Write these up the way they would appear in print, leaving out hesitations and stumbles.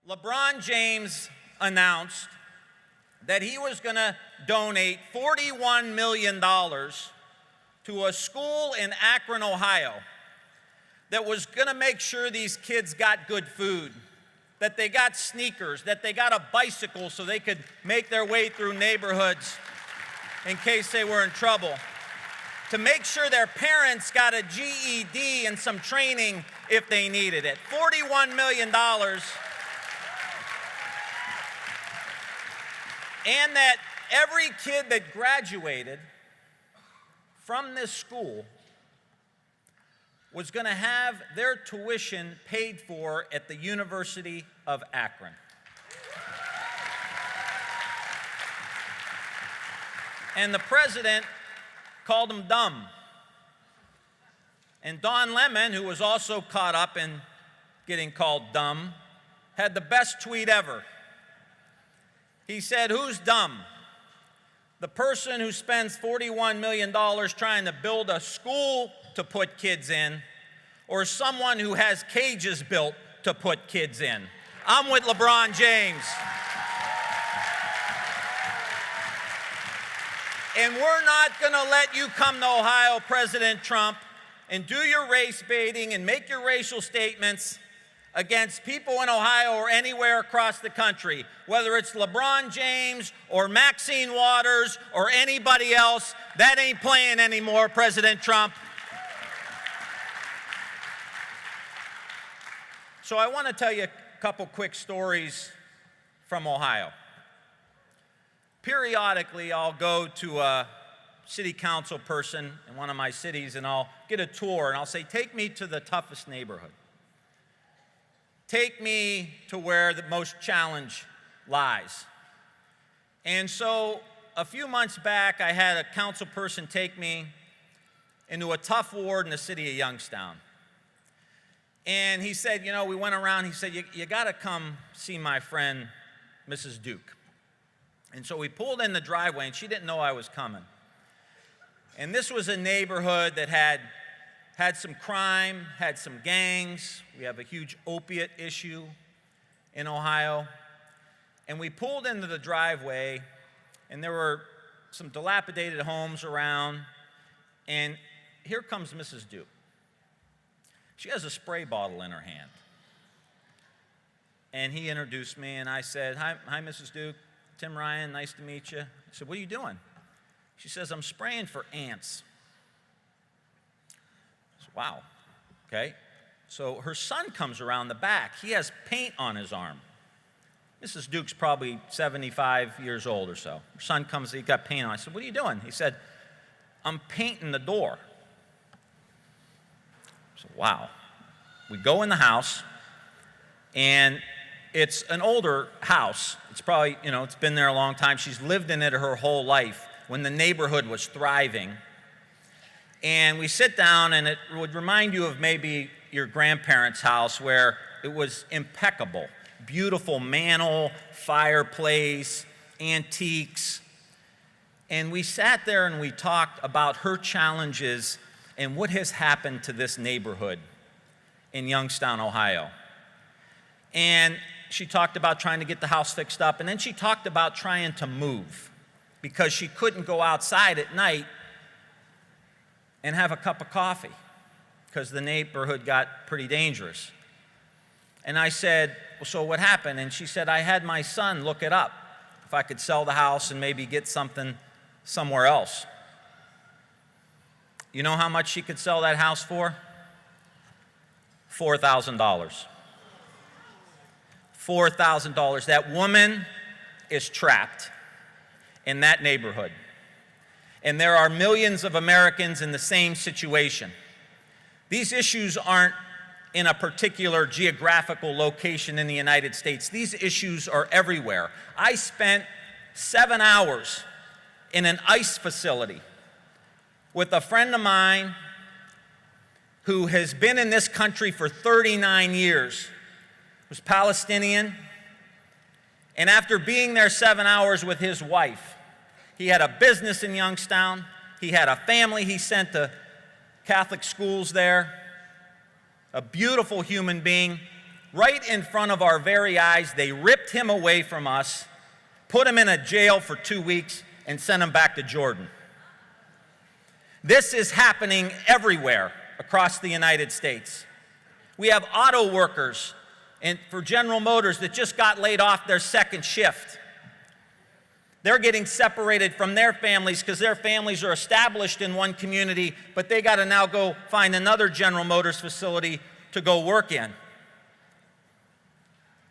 LeBron James announced that he was going to donate $41 million to a school in Akron, Ohio, that was going to make sure these kids got good food, that they got sneakers, that they got a bicycle so they could make their way through neighborhoods in case they were in trouble, to make sure their parents got a GED and some training if they needed it. $41 million. And that every kid that graduated from this school was going to have their tuition paid for at the University of Akron. And the president called him dumb. And Don Lemon, who was also caught up in getting called dumb, had the best tweet ever. He said, "Who's dumb? The person who spends $41 million trying to build a school to put kids in, or someone who has cages built to put kids in?" I'm with LeBron James. And we're not going to let you come to Ohio, President Trump, and do your race baiting and make your racial statements against people in Ohio or anywhere across the country, whether it's LeBron James or Maxine Waters or anybody else. That ain't playing anymore, President Trump. So I want to tell you a couple quick stories from Ohio. Periodically, I'll go to a city council person in one of my cities and I'll get a tour and I'll say, "Take me to the toughest neighborhood. Take me to where the most challenge lies." And so a few months back, I had a council person take me into a tough ward in the city of Youngstown. And he said, we went around, he said, you got to come see my friend, Mrs. Duke. And so we pulled in the driveway, and she didn't know I was coming. And this was a neighborhood that had some crime, had some gangs. We have a huge opiate issue in Ohio. And we pulled into the driveway, and there were some dilapidated homes around. And here comes Mrs. Duke. She has a spray bottle in her hand. And he introduced me, and I said, hi, Mrs. Duke. Tim Ryan, nice to meet you. I said, "What are you doing?" She says, "I'm spraying for ants." I said, "Wow, okay." So her son comes around the back. He has paint on his arm. Mrs. Duke's probably 75 years old or so. Her son comes, he got paint on. I said, "What are you doing?" He said, "I'm painting the door." I said, "Wow." We go in the house, and it's an older house. It's probably, it's been there a long time. She's lived in it her whole life when the neighborhood was thriving. And we sit down, and it would remind you of maybe your grandparents' house where it was impeccable. Beautiful mantel, fireplace, antiques. And we sat there and we talked about her challenges and what has happened to this neighborhood in Youngstown, Ohio. And she talked about trying to get the house fixed up, and then she talked about trying to move because she couldn't go outside at night and have a cup of coffee because the neighborhood got pretty dangerous. And I said, "Well, so what happened?" And she said, "I had my son look it up, if I could sell the house and maybe get something somewhere else." You know how much she could sell that house for? $4,000. $4,000. That woman is trapped in that neighborhood. And there are millions of Americans in the same situation. These issues aren't in a particular geographical location in the United States. These issues are everywhere. I spent 7 hours in an ICE facility with a friend of mine who has been in this country for 39 years. Was Palestinian, and after being there 7 hours with his wife, he had a business in Youngstown, he had a family he sent to Catholic schools there, a beautiful human being, right in front of our very eyes, they ripped him away from us, put him in a jail for 2 weeks, and sent him back to Jordan. This is happening everywhere across the United States. We have auto workers for General Motors that just got laid off their second shift. They're getting separated from their families because their families are established in one community, but they got to now go find another General Motors facility to go work in.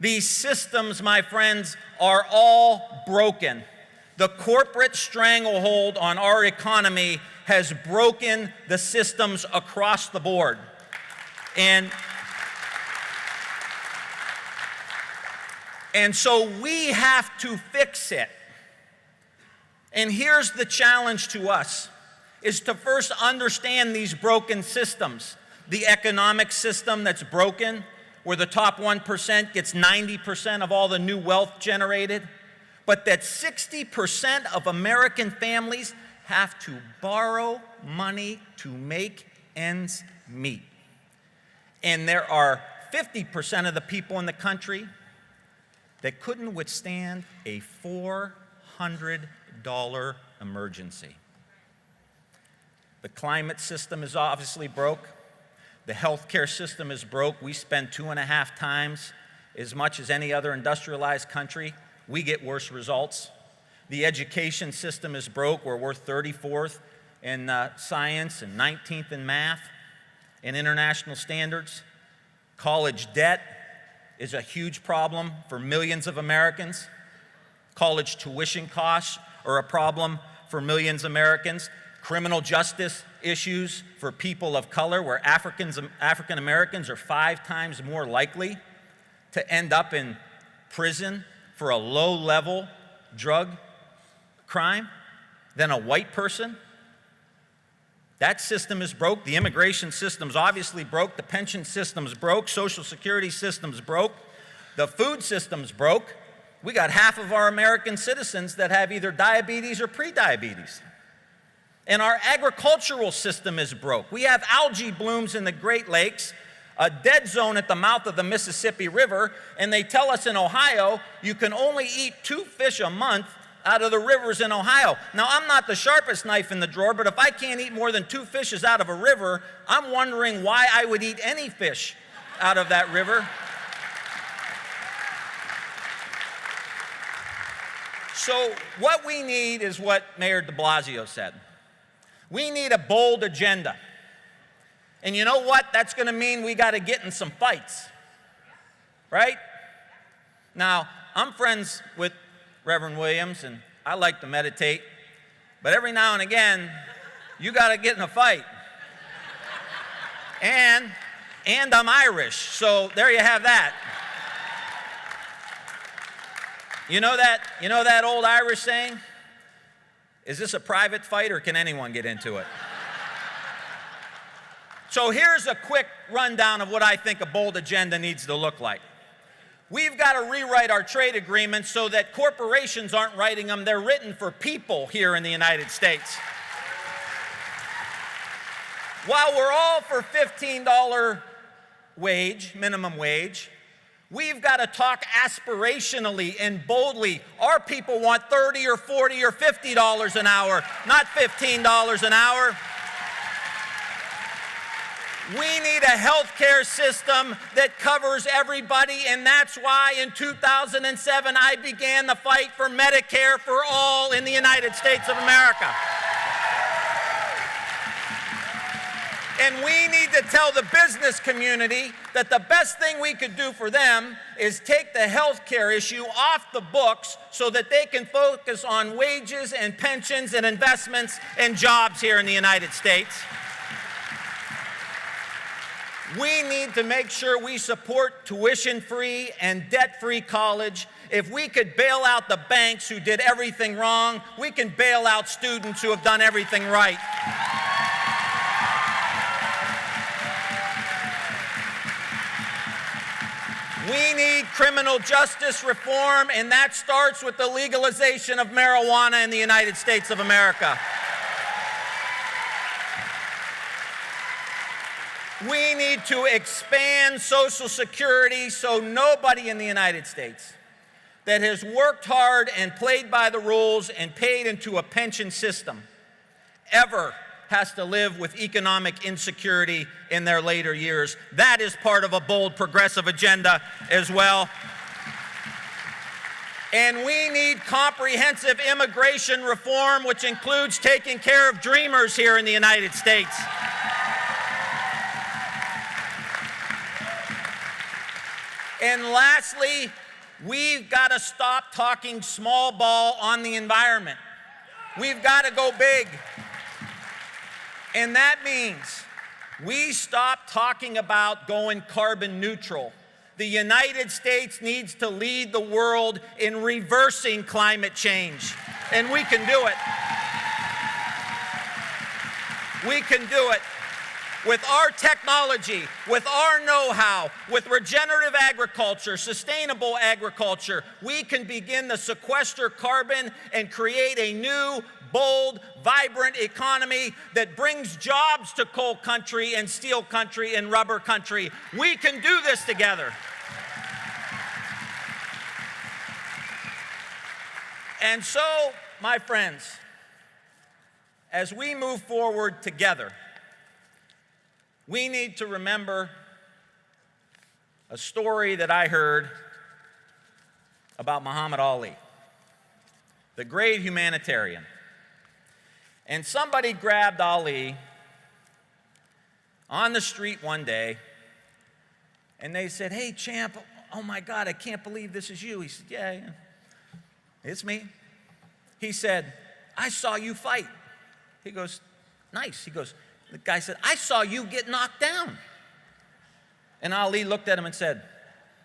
These systems, my friends, are all broken. The corporate stranglehold on our economy has broken the systems across the board. And so we have to fix it. And here's the challenge to us, is to first understand these broken systems. The economic system that's broken, where the top 1% gets 90% of all the new wealth generated, but that 60% of American families have to borrow money to make ends meet. And there are 50% of the people in the country that couldn't withstand a $400 emergency. The climate system is obviously broke. The healthcare system is broke. We spend 2.5 times as much as any other industrialized country. We get worse results. The education system is broke, where we're 34th in science and 19th in math and international standards. College debt is a huge problem for millions of Americans. College tuition costs are a problem for millions of Americans. Criminal justice issues for people of color, where African Americans are 5 times more likely to end up in prison for a low-level drug crime than a white person. That system is broke. The immigration system's obviously broke. The pension system's broke. Social Security system's broke. The food system's broke. We got half of our American citizens that have either diabetes or pre-diabetes. And our agricultural system is broke. We have algae blooms in the Great Lakes, a dead zone at the mouth of the Mississippi River, and they tell us in Ohio you can only eat 2 fish a month out of the rivers in Ohio. Now, I'm not the sharpest knife in the drawer, but if I can't eat more than 2 fishes out of a river, I'm wondering why I would eat any fish out of that river. So what we need is what Mayor de Blasio said. We need a bold agenda. And you know what? That's going to mean we got to get in some fights, right? Now, I'm friends with Reverend Williams, and I like to meditate, but every now and again, you got to get in a fight. And I'm Irish, so there you have that. You know that old Irish saying? Is this a private fight or can anyone get into it? So here's a quick rundown of what I think a bold agenda needs to look like. We've got to rewrite our trade agreements so that corporations aren't writing them, they're written for people here in the United States. While we're all for $15 wage, minimum wage, we've got to talk aspirationally and boldly. Our people want $30 or $40 or $50 an hour, not $15 an hour. We need a health care system that covers everybody, and that's why in 2007 I began the fight for Medicare for all in the United States of America. And we need to tell the business community that the best thing we could do for them is take the health care issue off the books so that they can focus on wages and pensions and investments and jobs here in the United States. We need to make sure we support tuition-free and debt-free college. If we could bail out the banks who did everything wrong, we can bail out students who have done everything right. We need criminal justice reform, and that starts with the legalization of marijuana in the United States of America. We need to expand Social Security so nobody in the United States that has worked hard and played by the rules and paid into a pension system ever has to live with economic insecurity in their later years. That is part of a bold progressive agenda as well. And we need comprehensive immigration reform, which includes taking care of dreamers here in the United States. And lastly, we've got to stop talking small ball on the environment. We've got to go big. And that means we stop talking about going carbon neutral. The United States needs to lead the world in reversing climate change. And we can do it. We can do it. With our technology, with our know-how, with regenerative agriculture, sustainable agriculture, we can begin to sequester carbon and create a new, bold, vibrant economy that brings jobs to coal country and steel country and rubber country. We can do this together. And so, my friends, as we move forward together, we need to remember a story that I heard about Muhammad Ali, the great humanitarian. And somebody grabbed Ali on the street one day, and they said, "Hey, champ, oh my God, I can't believe this is you." He said, yeah, it's me. He said, "I saw you fight." He goes, "Nice." He goes, the guy said, "I saw you get knocked down." And Ali looked at him and said,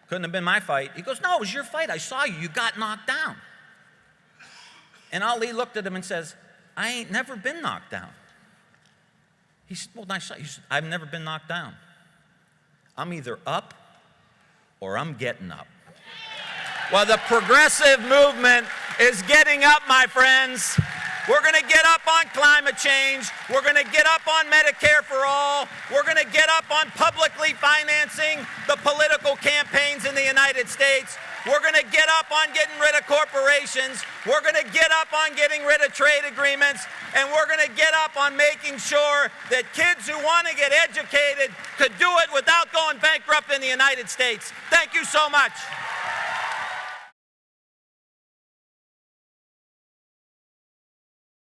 "Couldn't have been my fight." He goes, "No, it was your fight. I saw you. You got knocked down." And Ali looked at him and says, "I ain't never been knocked down." He said, "Well, nice shot." He said, "I've never been knocked down. I'm either up or I'm getting up." Well, the progressive movement is getting up, my friends. We're going to get up on climate change. We're going to get up on Medicare for all. We're going to get up on publicly financing the political campaigns in the United States. We're going to get up on getting rid of corporations. We're going to get up on getting rid of trade agreements. And we're going to get up on making sure that kids who want to get educated could do it without going bankrupt in the United States. Thank you so much.